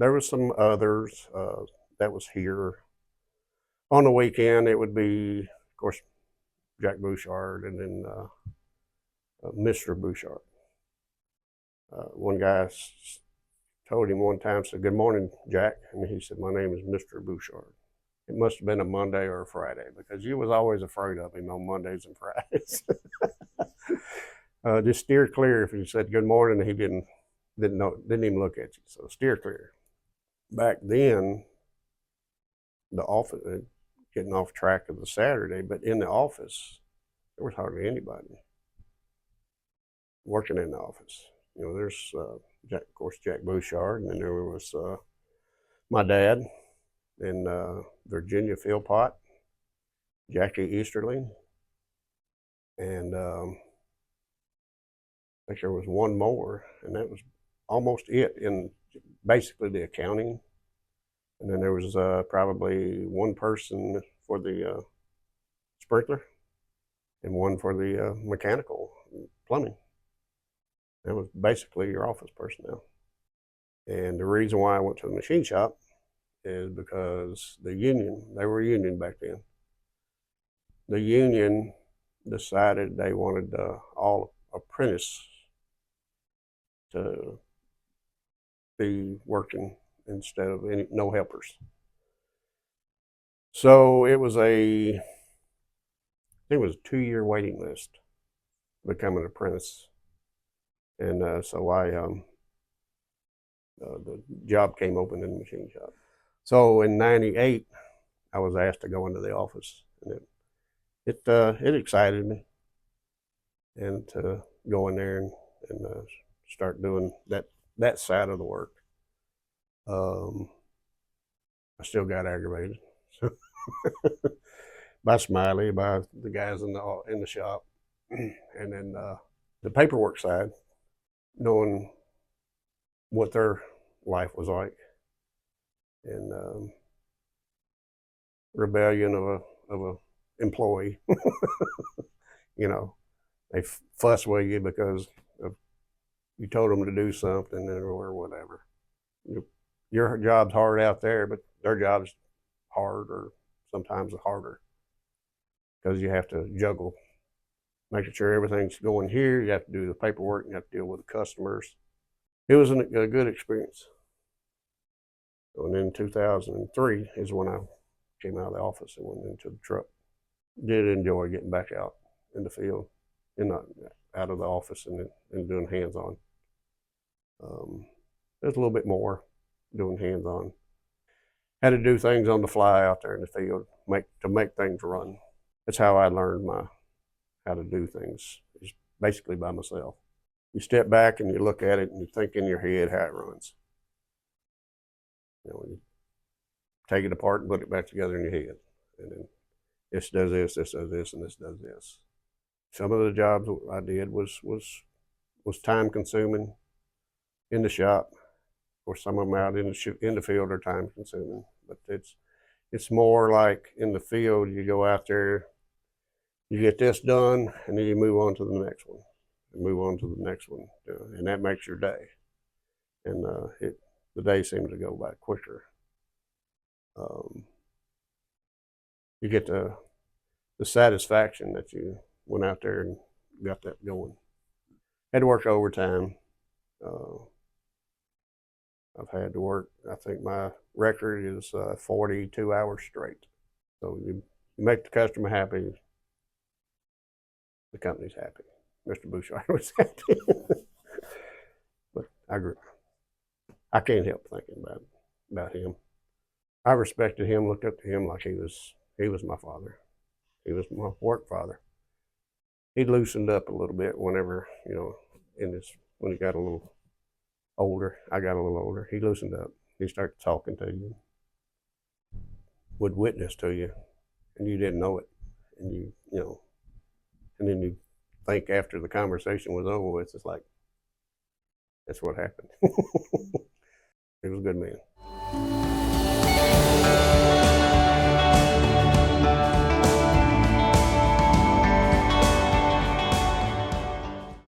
There was some others that was here. On the weekend, it would be, of course, Jack Bouchard and then Mr. Bouchard. One guy told him one time, said, "Good morning, Jack." And he said, "My name is Mr. Bouchard." It must have been a Monday or a Friday because you was always afraid of him on Mondays and Fridays. Just steer clear if he said good morning. He didn't even look at you. So steer clear. Back then, the office, getting off track of the Saturday, but in the office, there was hardly anybody working in the office. You know, there's Jack, of course, Jack Bouchard, and then there was my dad and Virginia Philpott, Jackie Easterling, and I think there was one more, and that was almost it in basically the accounting. And then there was probably one person for the sprinkler and one for the mechanical plumbing. That was basically your office personnel. And the reason why I went to the machine shop is because the union, they were a union back then. The union decided they wanted all apprentices to be working instead of no helpers. So it was a 2-year waiting list to become an apprentice. And so the job came open in the machine shop. So in '98, I was asked to go into the office, and it excited me, and to go in there and start doing that side of the work. I still got aggravated by Smiley, by the guys in the shop, and then the paperwork side, knowing what their life was like, and rebellion of a employee. You know, they fuss with you because you told them to do something or whatever. Your job's hard out there, but their job's hard, or sometimes harder, because you have to juggle making sure everything's going here. You have to do the paperwork, you have to deal with the customers. It was a good experience. And in 2003 is when I came out of the office and went into the truck. Did enjoy getting back out in the field, and not out of the office and doing hands-on. There's a little bit more doing hands-on. Had to do things on the fly out there in the field to make things run. That's how I learned how to do things, is basically by myself. You step back and you look at it and you think in your head how it runs. You know, you take it apart and put it back together in your head, and then this does this does this, and this does this. Some of the jobs I did was time consuming in the shop, or some of them out in the field are time consuming. But it's more like in the field, you go out there, you get this done, and then you move on to the next one, and move on to the next one, and that makes your day. And the day seems to go by quicker. You get the satisfaction that you went out there and got that going. Had to work overtime. I've had to work, I think my record is 42 hours straight. So you make the customer happy, the company's happy. Mr. Bouchard was happy. But I can't help thinking about him. I respected him, looked up to him like he was my father. He was my work father. He loosened up a little bit whenever, when he got a little older. I got a little older. He loosened up. He started talking to you, would witness to you, and you didn't know it. And and then you think after the conversation was over with, it's like, that's what happened. He was a good man.